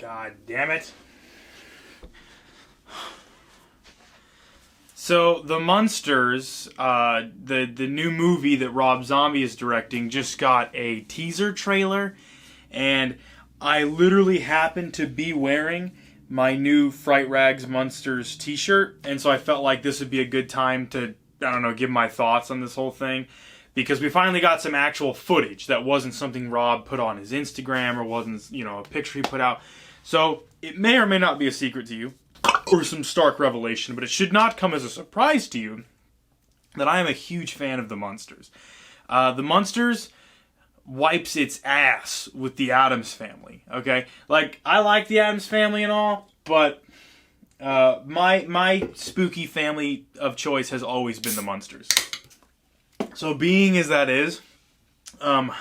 God damn it. So, the Munsters, the new movie that Rob Zombie is directing, just got a teaser trailer, and I literally happened to be wearing my new Fright Rags Munsters t-shirt, and so I felt like this would be a good time to, I don't know, give my thoughts on this whole thing, because we finally got some actual footage that wasn't something Rob put on his Instagram or wasn't, a picture he put out. So, it may or may not be a secret to you, or some stark revelation, but it should not come as a surprise to you that I am a huge fan of the Munsters. The Munsters wipes its ass with the Addams Family, okay? Like, I like the Addams Family and all, but my spooky family of choice has always been the Munsters. So being as that is, I'm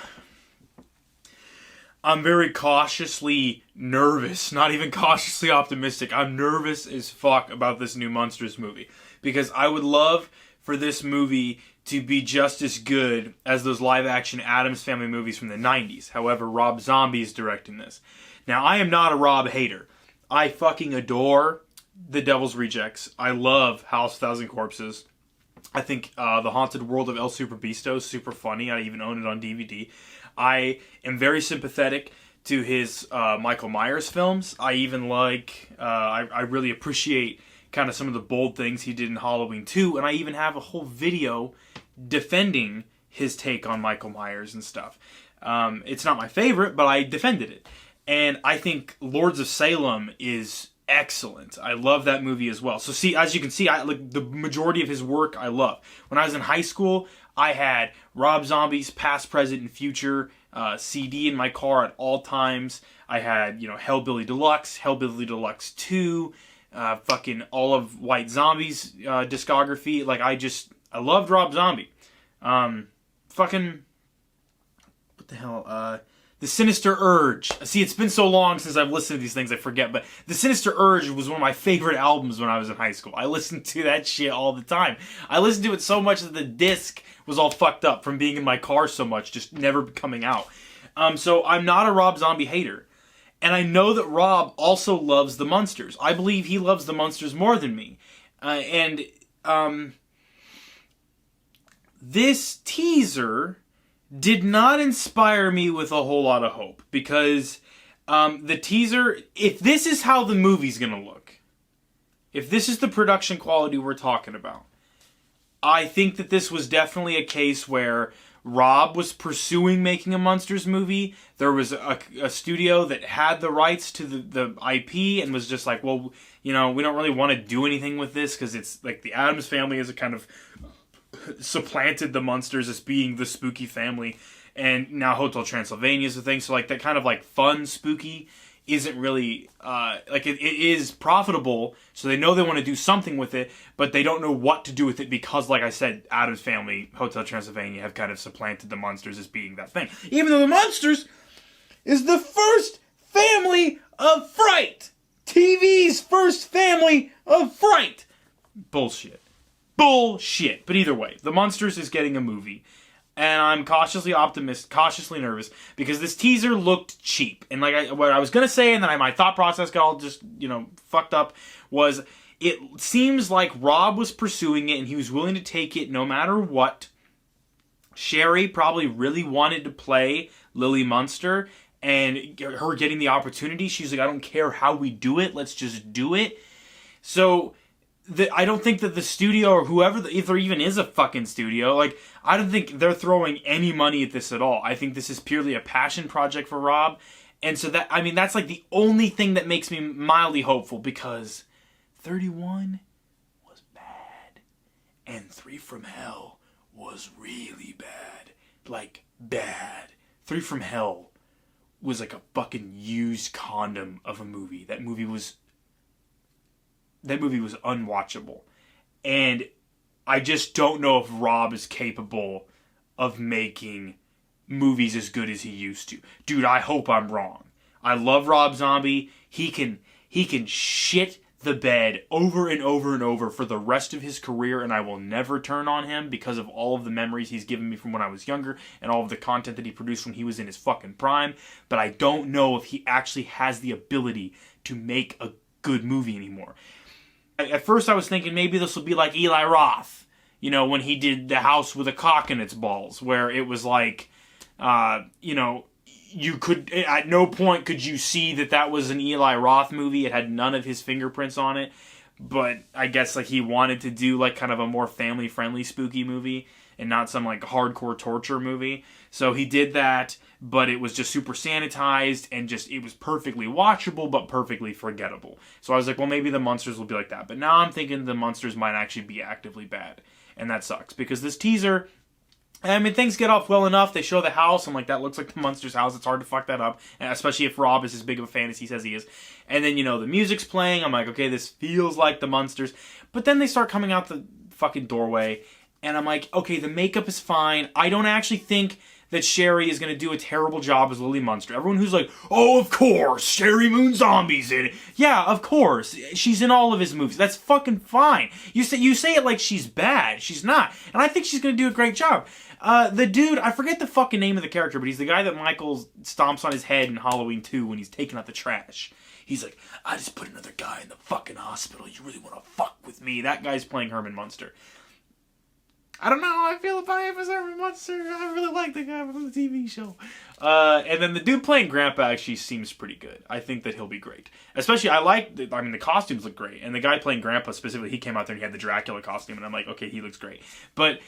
very cautiously nervous, not even cautiously optimistic. I'm nervous as fuck about this new Munsters movie, because I would love for this movie to be just as good as those live-action Addams Family movies from the 90s. However, Rob Zombie is directing this. Now, I am not a Rob hater. I fucking adore The Devil's Rejects. I love House of 1,000 Corpses. I think The Haunted World of El Superbeasto is super funny. I even own it on DVD. I am very sympathetic to his Michael Myers films. I even like, I really appreciate kind of some of the bold things he did in Halloween 2, and I even have a whole video defending his take on Michael Myers and stuff. It's not my favorite, but I defended it. And I think Lords of Salem is excellent. I love that movie as well. So see, as you can see, like the majority of his work I love. When I was in high school, I had Rob Zombie's Past, Present, and Future CD in my car at all times. I had, Hellbilly Deluxe, Hellbilly Deluxe 2, fucking all of White Zombie's discography. Like, I loved Rob Zombie. Fucking, what the hell, The Sinister Urge. See, it's been so long since I've listened to these things, I forget, but The Sinister Urge was one of my favorite albums when I was in high school. I listened to that shit all the time. I listened to it so much that the disc was all fucked up from being in my car so much, just never coming out. So I'm not a Rob Zombie hater. And I know that Rob also loves the Munsters. I believe he loves the Munsters more than me. This teaser did not inspire me with a whole lot of hope, because the teaser, if this is how the movie's going to look, if this is the production quality we're talking about, I think that this was definitely a case where Rob was pursuing making a Munsters movie. There was a studio that had the rights to the IP and was just like, well, we don't really want to do anything with this, because it's like the Addams Family is a kind of supplanted the Munsters as being the spooky family, and now Hotel Transylvania is a thing. So like that kind of like fun spooky isn't really it is profitable, so they know they want to do something with it, but they don't know what to do with it, because like I said, Addams Family, Hotel Transylvania have kind of supplanted the Munsters as being that thing, even though the Munsters is the first family of fright, TV's first family of fright. Bullshit. But either way, the Munsters is getting a movie, and I'm cautiously nervous, because this teaser looked cheap. And what I was gonna say, and then my thought process got all just fucked up, was it seems like Rob was pursuing it and he was willing to take it no matter what. Sherry probably really wanted to play Lily Munster, and her getting the opportunity, she's like, I don't care how we do it, let's just do it. So I don't think that the studio, or whoever, if there even is a fucking studio, I don't think they're throwing any money at this at all. I think this is purely a passion project for Rob. And so that's like the only thing that makes me mildly hopeful, because 31 was bad, and 3 from Hell was really bad. Like, bad. 3 from Hell was like a fucking used condom of a movie. That movie was unwatchable. And I just don't know if Rob is capable of making movies as good as he used to. Dude, I hope I'm wrong. I love Rob Zombie. He can shit the bed over and over and over for the rest of his career, and I will never turn on him because of all of the memories he's given me from when I was younger and all of the content that he produced when he was in his fucking prime. But I don't know if he actually has the ability to make a good movie anymore. At first I was thinking maybe this will be like Eli Roth, you know, when he did The House with a Cock in Its Balls, where it was like, you know, you could, at no point could you see that that was an Eli Roth movie. It had none of his fingerprints on it. But I guess like he wanted to do like kind of a more family-friendly spooky movie and not some like hardcore torture movie. So he did that, but it was just super sanitized and just, it was perfectly watchable but perfectly forgettable. So I was like, well, maybe the Munsters will be like that. But now I'm thinking the Munsters might actually be actively bad. And that sucks because this teaser, I mean, things get off well enough. They show the house. I'm like, that looks like the Munsters' house. It's hard to fuck that up. And especially if Rob is as big of a fan as he says he is. And then, you know, the music's playing. I'm like, okay, this feels like the Munsters. But then they start coming out the fucking doorway. And I'm like, okay, the makeup is fine. I don't actually think that Sherry is going to do a terrible job as Lily Munster. Everyone who's like, oh, of course, Sherry Moon Zombie's in it. Yeah, of course. She's in all of his movies. That's fucking fine. You say it like she's bad. She's not. And I think she's going to do a great job. The dude, I forget the fucking name of the character, but he's the guy that Michael stomps on his head in Halloween 2 when he's taking out the trash. He's like, I just put another guy in the fucking hospital. You really want to fuck with me? That guy's playing Herman Munster. I don't know how I feel about him as Herman Munster. I really like the guy from the TV show. And then the dude playing Grandpa actually seems pretty good. I think that he'll be great. Especially, the costumes look great. And the guy playing Grandpa specifically, he came out there and he had the Dracula costume. And I'm like, okay, he looks great. But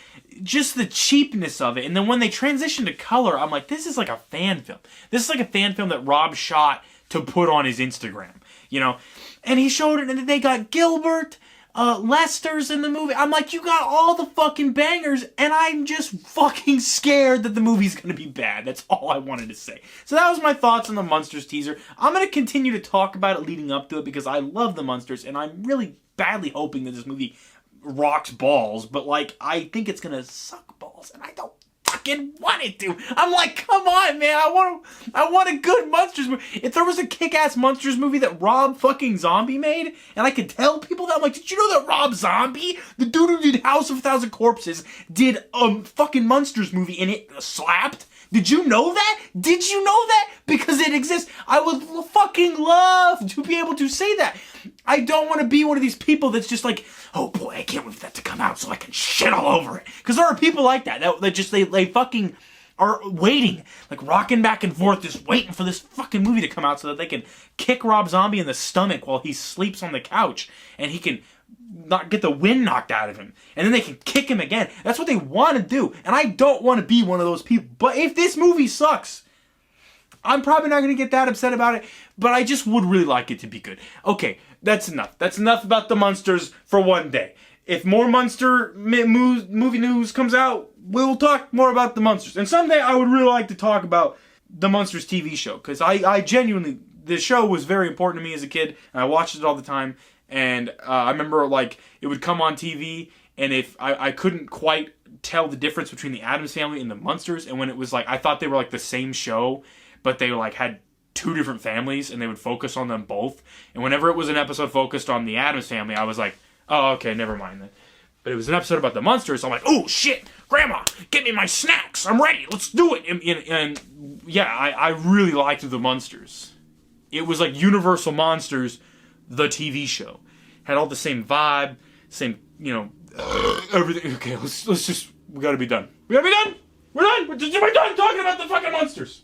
just the cheapness of it. And then when they transition to color, I'm like, this is like a fan film. This is like a fan film that Rob shot to put on his Instagram. You know? And he showed it, and they got Gilbert, Lester's in the movie. I'm like, you got all the fucking bangers, and I'm just fucking scared that the movie's gonna be bad. That's all I wanted to say. So that was my thoughts on the Munsters teaser. I'm gonna continue to talk about it leading up to it because I love the Munsters, and I'm really badly hoping that this movie rocks balls, but like, I think it's gonna suck balls, and I don't fucking want it to. I'm like, come on, man. I want a good Munsters movie. If there was a kick-ass Munsters movie that Rob fucking Zombie made, and I could tell people that, I'm like, did you know that Rob Zombie, the dude who did House of a Thousand Corpses, did a fucking Munsters movie and it slapped? Did you know that? Did you know that? Because it exists. I would fucking love to be able to say that. I don't want to be one of these people that's just like, oh boy, I can't wait for that to come out so I can shit all over it. Because there are people like that they fucking are waiting, like rocking back and forth, just waiting for this fucking movie to come out so that they can kick Rob Zombie in the stomach while he sleeps on the couch and he can not get the wind knocked out of him. And then they can kick him again. That's what they want to do. And I don't want to be one of those people. But if this movie sucks, I'm probably not going to get that upset about it, but I just would really like it to be good. Okay, that's enough. That's enough about the Munsters for one day. If more Munster movie news comes out, we'll talk more about the Munsters. And someday I would really like to talk about the Munsters TV show, because I genuinely, the show was very important to me as a kid, and I watched it all the time, and I remember, like, it would come on TV, and if I couldn't quite tell the difference between the Addams Family and the Munsters, and when it was like, I thought they were like the same show, but they like had two different families, and they would focus on them both. And whenever it was an episode focused on the Addams Family, I was like, oh, okay, never mind then. But it was an episode about the Munsters, so I'm like, oh, shit, Grandma, get me my snacks. I'm ready. Let's do it. And yeah, I really liked the Munsters. It was like Universal Monsters, the TV show. Had all the same vibe, same, you know, everything. Okay, let's just, we gotta be done. We gotta be done. We're done. We're done talking about the fucking Munsters.